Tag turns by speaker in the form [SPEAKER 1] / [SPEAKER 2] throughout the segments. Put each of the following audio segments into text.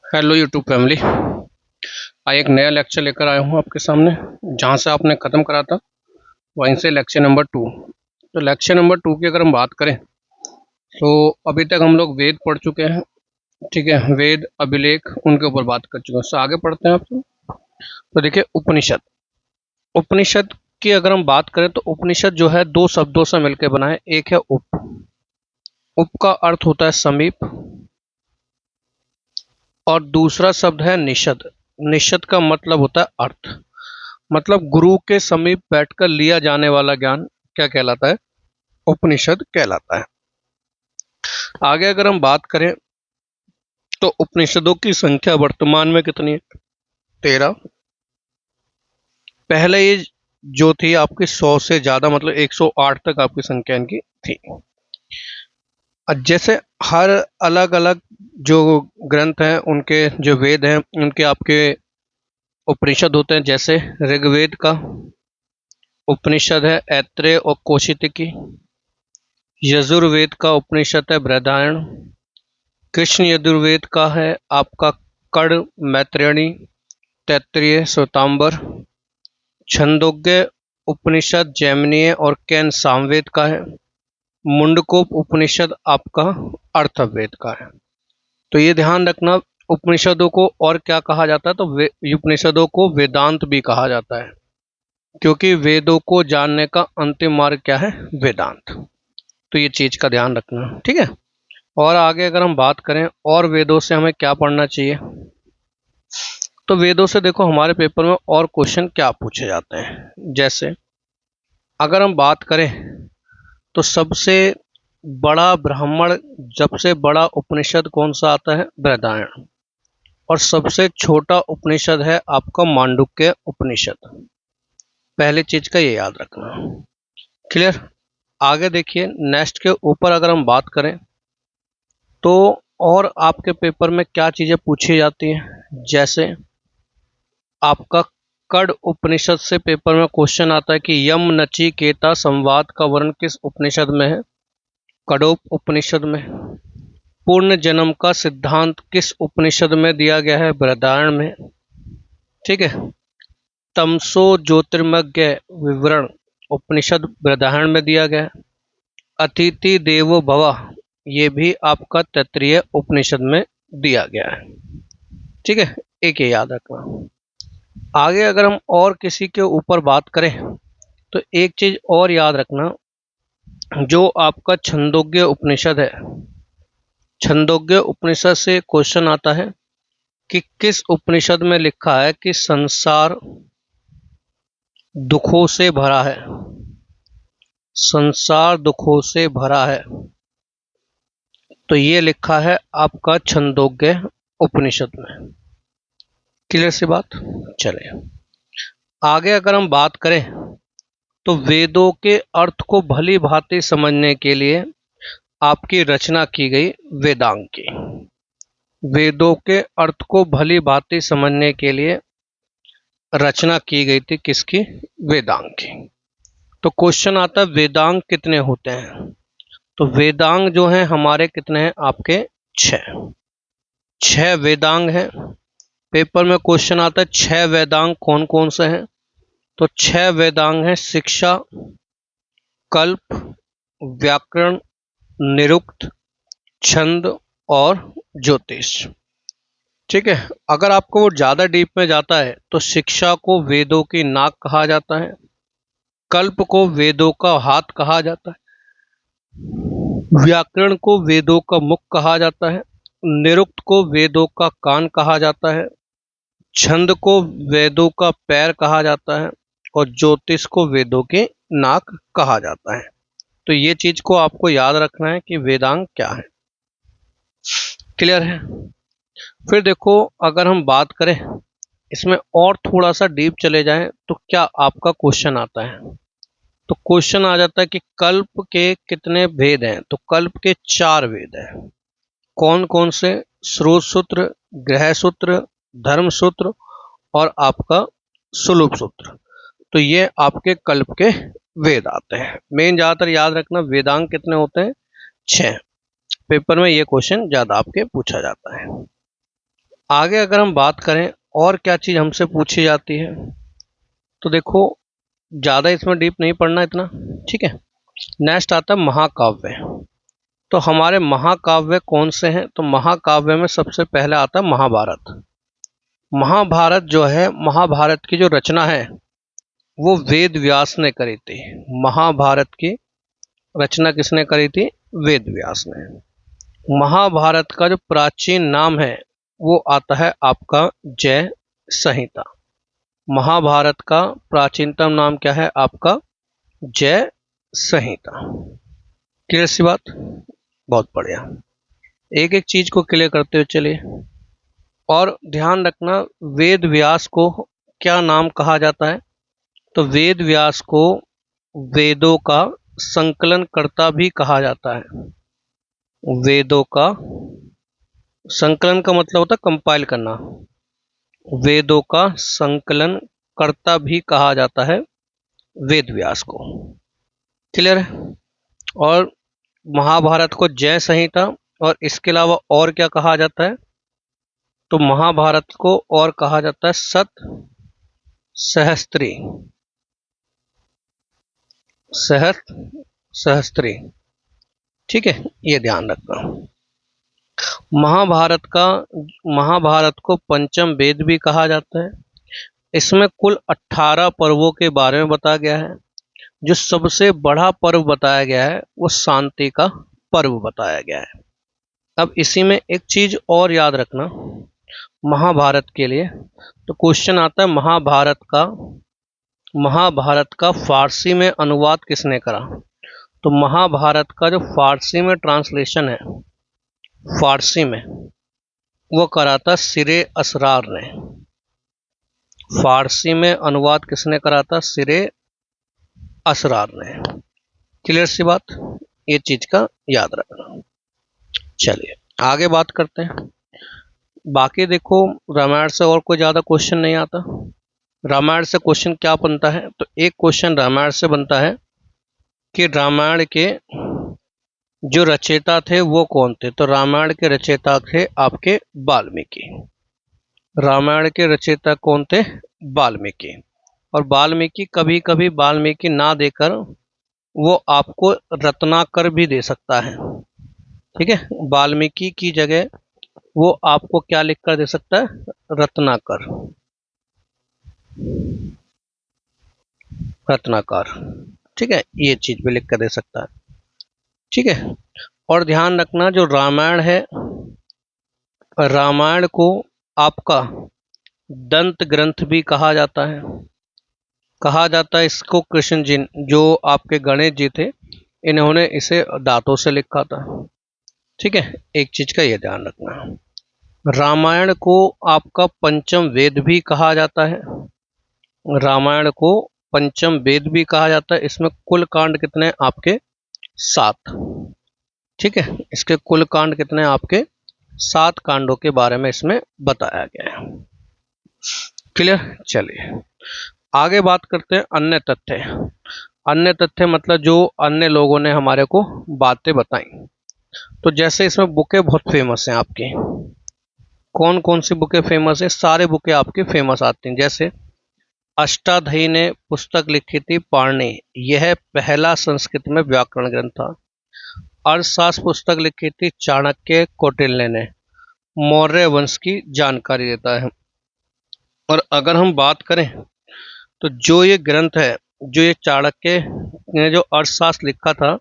[SPEAKER 1] Hello YouTube family. आज एक नया लेक्चर लेकर आया हूँ आपके सामने। जहाँ से आपने ख़त्म करा था वहीं से लेक्चर नंबर 2। तो लेक्चर नंबर 2 की अगर हम बात करें तो अभी तक हम लोग वेद पढ़ चुके हैं। ठीक है, वेद अभिलेख उनके ऊपर बात कर चुके हैं। उससे आगे पढ़ते हैं आपसे। तो देखिए, उपनिषद। उपनिषद की अगर हम बात करें तो उपनिषद जो है दो शब्दों से मिलकर बना है। एक है उप। उप का अर्थ होता है समीप, और दूसरा शब्द है निषद। निषद का मतलब होता है अर्थ। मतलब गुरु के समीप बैठकर लिया जाने वाला ज्ञान क्या कहलाता है? उपनिषद कहलाता है। आगे अगर हम बात करें तो उपनिषदों की संख्या वर्तमान में कितनी है? 13। पहले ये जो थी आपकी 100 से ज्यादा, मतलब 108 तक आपकी संख्या इनकी थी। जैसे हर अलग अलग जो ग्रंथ हैं, उनके जो वेद हैं, उनके आपके उपनिषद होते हैं। जैसे ऋग्वेद का उपनिषद है ऐत्रेय और कौशितकी। यजुर्वेद का उपनिषद है बृहदारण्य। कृष्ण यजुर्वेद का है आपका कर्ण, मैत्रेयणी, तैत्तिरीय, श्वेतांबर। छंदोग्य उपनिषद जैमिनीय और कैन सामवेद का है। मुंडकोप उपनिषद आपका अर्थवेद का है। तो ये ध्यान रखना, उपनिषदों को और क्या कहा जाता है? तो उपनिषदों को वेदांत भी कहा जाता है, क्योंकि वेदों को जानने का अंतिम मार्ग क्या है? वेदांत। तो ये चीज का ध्यान रखना, ठीक है। और आगे अगर हम बात करें और वेदों से हमें क्या पढ़ना चाहिए, तो वेदों से देखो हमारे पेपर में और क्वेश्चन क्या पूछे जाते हैं। जैसे अगर हम बात करें तो सबसे बड़ा ब्राह्मण, सबसे बड़ा उपनिषद कौन सा आता है? बृहदारण्य। और सबसे छोटा उपनिषद है आपका मांडुक्य उपनिषद। पहली चीज का ये याद रखना। क्लियर? आगे देखिए, नेक्स्ट के ऊपर अगर हम बात करें तो और आपके पेपर में क्या चीजें पूछी जाती हैं। जैसे आपका कड़ उपनिषद से पेपर में क्वेश्चन आता है कि यम नचिकेता संवाद का वर्णन किस उपनिषद में है? कड़ोप उपनिषद में। पूर्ण जन्म का सिद्धांत किस उपनिषद में दिया गया है? बृहदारण्य में। ठीक है। तमसो ज्योतिर्मज्ञ विवरण उपनिषद बृहदारण्य में दिया गया है। अतिथि देवो भव, ये भी आपका तैत्तिरीय उपनिषद में दिया गया है। ठीक है, एक ये याद रखना। आगे अगर हम और किसी के ऊपर बात करें तो एक चीज और याद रखना, जो आपका छंदोग्य उपनिषद है, छंदोग्य उपनिषद से क्वेश्चन आता है कि किस उपनिषद में लिखा है कि संसार दुखों से भरा है? संसार दुखों से भरा है, तो ये लिखा है आपका छंदोग्य उपनिषद में। क्लियर सी बात? चले आगे अगर हम बात करें तो वेदों के अर्थ को भली भांति समझने के लिए आपकी रचना की गई वेदांग की। वेदों के अर्थ को भली भांति समझने के लिए रचना की गई थी किसकी? वेदांग की। तो क्वेश्चन आता है वेदांग कितने होते हैं? तो वेदांग जो हैं हमारे कितने हैं? आपके 6। 6 वेदांग हैं। पेपर में क्वेश्चन आता है 6 वेदांग कौन कौन से हैं? तो 6 वेदांग हैं शिक्षा, कल्प, व्याकरण, निरुक्त, छंद और ज्योतिष। ठीक है। अगर आपको वो ज्यादा डीप में जाता है तो शिक्षा को वेदों की नाक कहा जाता है, कल्प को वेदों का हाथ कहा जाता है, व्याकरण को वेदों का मुख कहा जाता है, निरुक्त को वेदों का कान कहा जाता है, छंद को वेदों का पैर कहा जाता है, और ज्योतिष को वेदों की नाक कहा जाता है। तो ये चीज को आपको याद रखना है कि वेदांग क्या है। क्लियर है? फिर देखो, अगर हम बात करें इसमें और थोड़ा सा डीप चले जाएं तो क्या आपका क्वेश्चन आता है? तो क्वेश्चन आ जाता है कि कल्प के कितने वेद हैं? तो कल्प के 4 वेद हैं। कौन कौन से? श्रोत सूत्र, ग्रह सूत्र, धर्म सूत्र और आपका सुलभ सूत्र। तो ये आपके कल्प के वेद आते हैं। मेन ज्यादातर याद रखना, वेदांग कितने होते हैं? 6। पेपर में ये क्वेश्चन ज्यादा आपके पूछा जाता है। आगे अगर हम बात करें और क्या चीज हमसे पूछी जाती है, तो देखो ज्यादा इसमें डीप नहीं पढ़ना इतना, ठीक है। नेक्स्ट आता है महाकाव्य। तो हमारे महाकाव्य कौन से हैं, तो महाकाव्य में सबसे पहले आता है महाभारत। महाभारत जो है, महाभारत की जो रचना है वो वेद व्यास ने करी थी। महाभारत की रचना किसने करी थी, वेद व्यास ने। महाभारत का जो प्राचीन नाम है वो आता है आपका जय संहिता। महाभारत का प्राचीनतम नाम क्या है आपका, जय संहिता। क्लियर सी बात, बहुत बढ़िया। एक एक चीज को क्लियर करते हुए चलिए। और ध्यान रखना, वेद व्यास को क्या नाम कहा जाता है, तो वेद व्यास को वेदों का संकलन कर्ता भी कहा जाता है। वेदों का संकलन का मतलब होता है कंपाइल करना। वेदों का संकलन कर्ता भी कहा जाता है वेद व्यास को। क्लियर है। और महाभारत को जय संहिता, और इसके अलावा और क्या कहा जाता है, तो महाभारत को और कहा जाता है सत सहस्त्री। सहस्त्री, ठीक है, ये ध्यान रखना। महाभारत को पंचम वेद भी कहा जाता है। इसमें कुल 18 पर्वों के बारे में बताया गया है। जो सबसे बड़ा पर्व बताया गया है वो शांति का पर्व बताया गया है। अब इसी में एक चीज और याद रखना महाभारत के लिए, तो क्वेश्चन आता है महाभारत का फारसी में अनुवाद किसने करा, तो महाभारत का जो फारसी में ट्रांसलेशन है, फारसी में, वो करा था सिरे असरार ने। फारसी में अनुवाद किसने करा था, सिरे असरार ने। क्लियर सी बात, ये चीज का याद रखना। चलिए आगे बात करते हैं। बाकी देखो रामायण से और कोई ज्यादा क्वेश्चन नहीं आता। रामायण से क्वेश्चन क्या बनता है, तो एक क्वेश्चन रामायण से बनता है कि रामायण के जो रचयिता थे वो कौन थे, तो रामायण के रचयिता थे आपके वाल्मीकि। रामायण के रचयिता कौन थे, वाल्मीकि। और वाल्मीकि कभी कभी वाल्मीकि ना देकर वो आपको रत्नाकर भी दे सकता है, ठीक है। वाल्मीकि की जगह वो आपको क्या लिखकर दे सकता है, रत्नाकर। रत्नाकर, ठीक है, ये चीज भी लिख कर दे सकता है, ठीक है। और ध्यान रखना जो रामायण है, रामायण को आपका दंत ग्रंथ भी कहा जाता है। कहा जाता है इसको कृष्ण जी, जो आपके गणेश जी थे, इन्होंने इसे दांतों से लिखा था, ठीक है। एक चीज का ये ध्यान रखना। रामायण को आपका पंचम वेद भी कहा जाता है। रामायण को पंचम वेद भी कहा जाता है। इसमें कुल कांड कितने आपके, 7, ठीक है। इसके कुल कांड कितने आपके, 7 कांडों के बारे में इसमें बताया गया है। क्लियर। चलिए आगे बात करते हैं अन्य तथ्य। अन्य तथ्य मतलब जो अन्य लोगों ने हमारे को बातें बताई। तो जैसे इसमें बुकें बहुत फेमस हैं आपकी। कौन कौन सी बुकें फेमस है, सारे बुकें आपकी फेमस आती हैं। जैसे अष्टाध्यायी ने पुस्तक लिखी थी पाणिनि, यह पहला संस्कृत में व्याकरण ग्रंथ था। अर्थशास्त्र पुस्तक लिखी थी चाणक्य कौटिल्य ने, मौर्य वंश की जानकारी देता है। और अगर हम बात करें तो जो ये ग्रंथ है, जो ये चाणक्य ने जो अर्थशास्त्र लिखा था,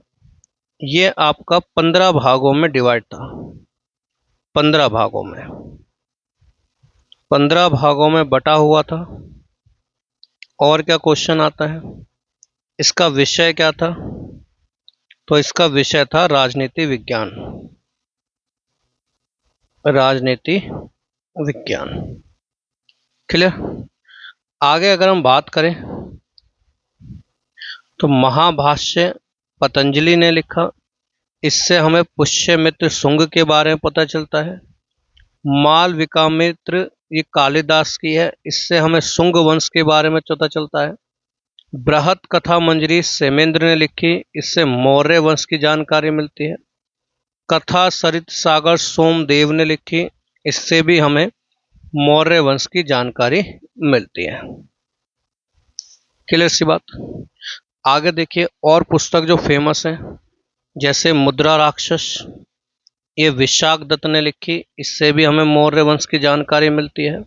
[SPEAKER 1] ये आपका 15 भागों में डिवाइड था। 15 भागों में, 15 भागों में बटा हुआ था। और क्या क्वेश्चन आता है, इसका विषय क्या था, तो इसका विषय था राजनीति विज्ञान। राजनीति विज्ञान। क्लियर। आगे अगर हम बात करें तो महाभाष्य पतंजलि ने लिखा, इससे हमें पुष्यमित्र शुंग के बारे में पता चलता है। मालविकामित्र ये कालिदास की है, इससे हमें शुंग वंश के बारे में पता चलता है। बृहत कथा मंजरी सेमेंद्र ने लिखी, इससे मौर्य वंश की जानकारी मिलती है। कथा सरित सागर सोमदेव ने लिखी, इससे भी हमें मौर्य वंश की जानकारी मिलती है। क्लियर सी बात। आगे देखिए और पुस्तक जो फेमस है, जैसे मुद्रा राक्षस, ये विशाख दत्त ने लिखी, इससे भी हमें मौर्य वंश की जानकारी मिलती है।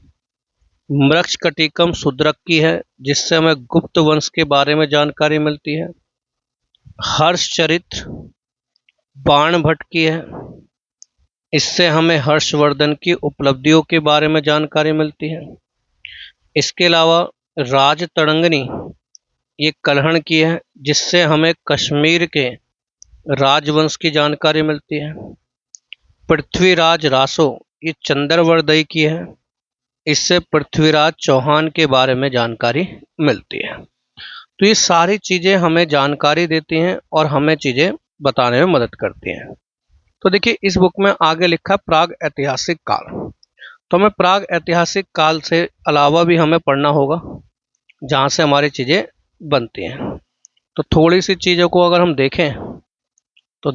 [SPEAKER 1] मृक्षकटिकम शूद्रक की है, जिससे हमें गुप्त वंश के बारे में जानकारी मिलती है। हर्षचरित बाण भट्ट की है, इससे हमें हर्षवर्धन की उपलब्धियों के बारे में जानकारी मिलती है। इसके अलावा राजतरंगिणी, ये कल्हण की है, जिससे हमें कश्मीर के राजवंश की जानकारी मिलती है। पृथ्वीराज रासो, ये चंद्रवर्दई की है, इससे पृथ्वीराज चौहान के बारे में जानकारी मिलती है। तो ये सारी चीजें हमें जानकारी देती हैं और हमें चीजें बताने में मदद करती हैं। तो देखिए इस बुक में आगे लिखा है प्राग ऐतिहासिक काल। तो हमें प्राग ऐतिहासिक काल से अलावा भी हमें पढ़ना होगा, जहाँ से हमारी चीजें बनती हैं। तो थोड़ी सी चीज़ों को अगर हम देखें तो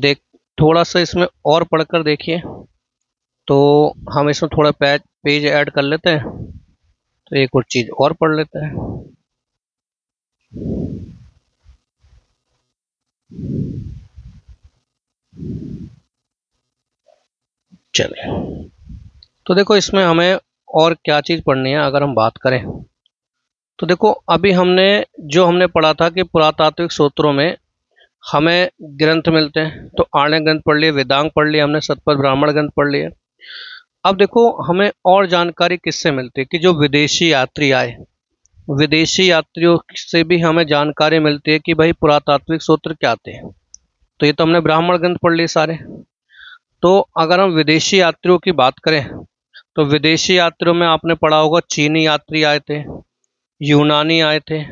[SPEAKER 1] थोड़ा सा इसमें और पढ़कर देखिए, तो हम इसमें थोड़ा पेज ऐड कर लेते हैं। तो एक और चीज़ और पढ़ लेते हैं। चलिए, तो देखो इसमें हमें और क्या चीज़ पढ़नी है अगर हम बात करें। तो देखो अभी हमने पढ़ा था कि पुरातात्विक सूत्रों में हमें ग्रंथ मिलते हैं। तो आर्य ग्रंथ पढ़ लिए, वेदांग पढ़ लिया हमने, शतपथ ब्राह्मण ग्रंथ पढ़ लिए। अब देखो हमें और जानकारी किससे मिलती है कि जो विदेशी यात्री आए, विदेशी यात्रियों से भी हमें जानकारी मिलती है कि भाई पुरातात्विक सूत्र क्या थे। तो ये तो हमने ब्राह्मण ग्रंथ पढ़ लिए सारे। तो अगर हम विदेशी यात्रियों की बात करें तो विदेशी यात्रियों में आपने पढ़ा होगा चीनी यात्री आए थे, यूनानी आए थे।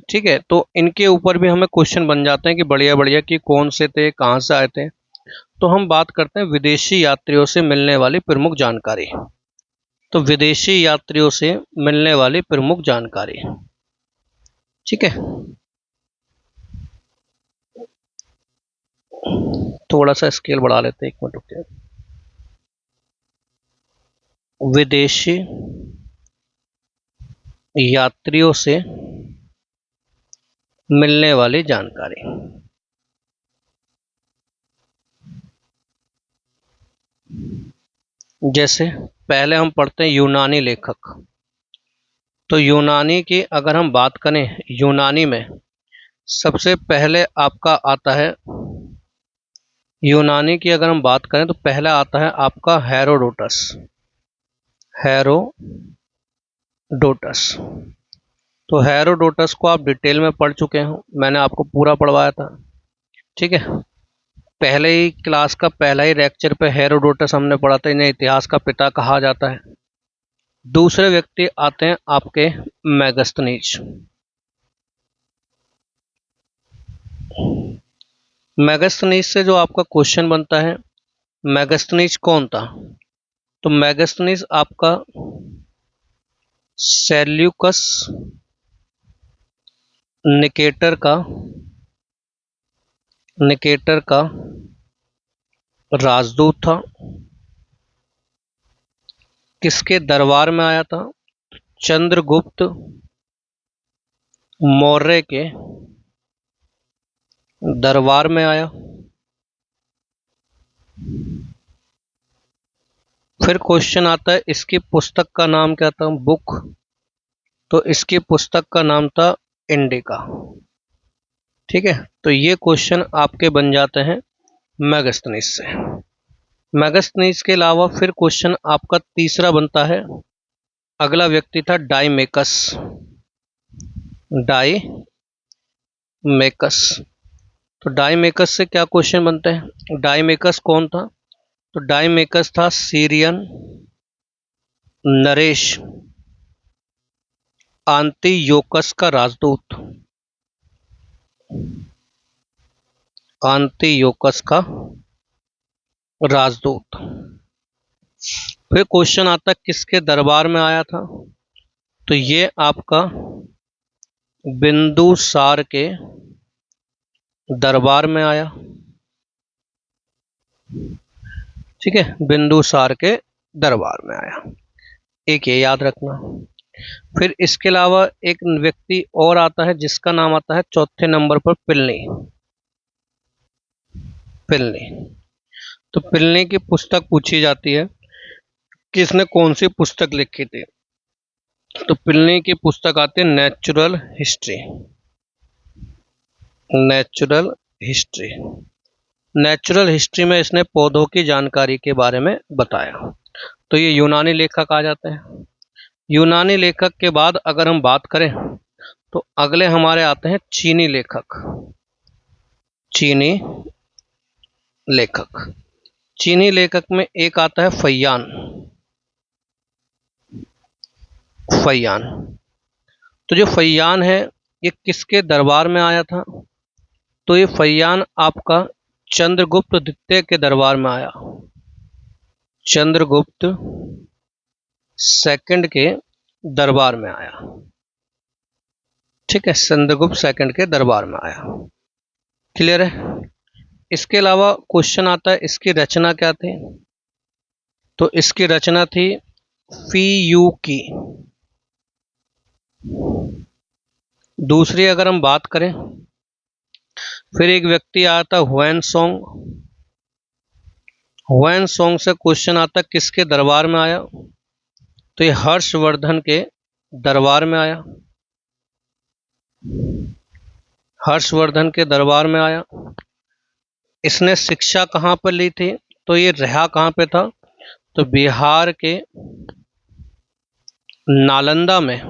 [SPEAKER 1] ठीक है, तो इनके ऊपर भी हमें क्वेश्चन बन जाते हैं कि बढ़िया बढ़िया कि कौन से थे, कहाँ से आए थे। तो हम बात करते हैं विदेशी यात्रियों से मिलने वाली प्रमुख जानकारी। तो विदेशी यात्रियों से मिलने वाली प्रमुख जानकारी, ठीक है। थोड़ा सा स्केल बढ़ा लेते हैं, एक मिनट रुकिए। विदेशी यात्रियों से मिलने वाली जानकारी। जैसे पहले हम पढ़ते हैं यूनानी लेखक। तो यूनानी की अगर हम बात करें, यूनानी में सबसे पहले आपका आता है, यूनानी की अगर हम बात करें तो पहला आता है आपका हेरोडोटस। हेरोडोटस, तो हेरोडोटस को आप डिटेल में पढ़ चुके हो, मैंने आपको पूरा पढ़वाया था। ठीक है, पहले ही क्लास का पहला ही लेक्चर पे हेरोडोटस हमने पढ़ा था, इन्हें इतिहास का पिता कहा जाता है। दूसरे व्यक्ति आते हैं आपके मेगास्थनीज। मेगास्थनीज से जो आपका क्वेश्चन बनता है, मेगास्थनीज कौन था? तो मेगास्थनीज आपका सेल्यूकस निकेटर का राजदूत था। किसके दरबार में आया था? चंद्रगुप्त मौर्य के दरबार में आया। फिर क्वेश्चन आता है इसकी पुस्तक का नाम क्या था, बुक। तो इसकी पुस्तक का नाम था इंडिका। ठीक है, तो ये क्वेश्चन आपके बन जाते हैं मेगास्थनीज से। मेगास्थनीज के अलावा फिर क्वेश्चन आपका तीसरा बनता है, अगला व्यक्ति था डाइमेकस। डाइमेकस, तो डाइमेकस से क्या क्वेश्चन बनते हैं? डाइमेकस कौन था? तो डाइमेकस था सीरियन नरेश आंतियोकस का राजदूत। आंतियोकस का राजदूत। फिर क्वेश्चन आता है किसके दरबार में आया था? तो ये आपका बिंदुसार के दरबार में आया। ठीक है, बिंदुसार के दरबार में आया। एक ये याद रखना। फिर इसके अलावा एक व्यक्ति और आता है जिसका नाम आता है चौथे नंबर पर पिलनी। पिलनी। तो पिलनी की पुस्तक पूछी जाती है कि इसने कौन सी पुस्तक लिखी थी। तो पिलनी की पुस्तक आती है natural history. Natural history. Natural history में इसने पौधों की जानकारी के बारे में बताया। तो ये यूनानी लेखक आ जाते हैं। यूनानी लेखक के बाद अगर हम बात करें तो अगले हमारे आते हैं चीनी लेखक। चीनी लेखक। चीनी लेखक में एक आता है फैयान। फैयान। तो जो फैयान है ये किसके दरबार में आया था? तो ये फैयान आपका चंद्रगुप्त द्वितीय के दरबार में आया। चंद्रगुप्त सेकंड के दरबार में आया। ठीक है, चंद्रगुप्त सेकंड के दरबार में आया। क्लियर है? इसके अलावा क्वेश्चन आता है इसकी रचना क्या थी। तो इसकी रचना थी फी यू की। दूसरी अगर हम बात करें, फिर एक व्यक्ति आया था हुएनसोंग। हुएनसोंग से क्वेश्चन आता है किसके दरबार में आया। तो ये हर्षवर्धन के दरबार में आया। हर्षवर्धन के दरबार में आया। इसने शिक्षा कहाँ पर ली थी? तो ये रहा कहाँ पे था? तो बिहार के नालंदा में।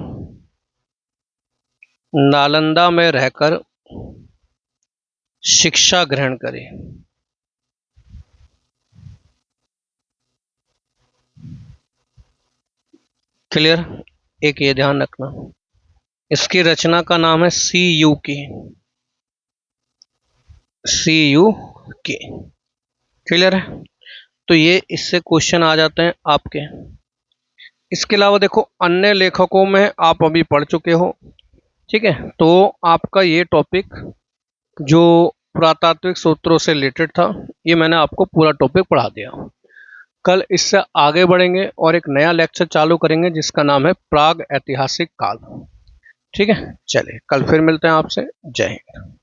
[SPEAKER 1] नालंदा में रहकर शिक्षा ग्रहण करी। क्लियर? एक ये ध्यान रखना, इसकी रचना का नाम है सी यू की। सी यू की। क्लियर है? तो ये इससे क्वेश्चन आ जाते हैं आपके। इसके अलावा देखो अन्य लेखकों में आप अभी पढ़ चुके हो। ठीक है, तो आपका ये टॉपिक जो पुरातात्विक सूत्रों से रिलेटेड था ये मैंने आपको पूरा टॉपिक पढ़ा दिया। कल इससे आगे बढ़ेंगे और एक नया लेक्चर चालू करेंगे जिसका नाम है प्राग ऐतिहासिक काल। ठीक है, चलिए कल फिर मिलते हैं आपसे। जय हिंद।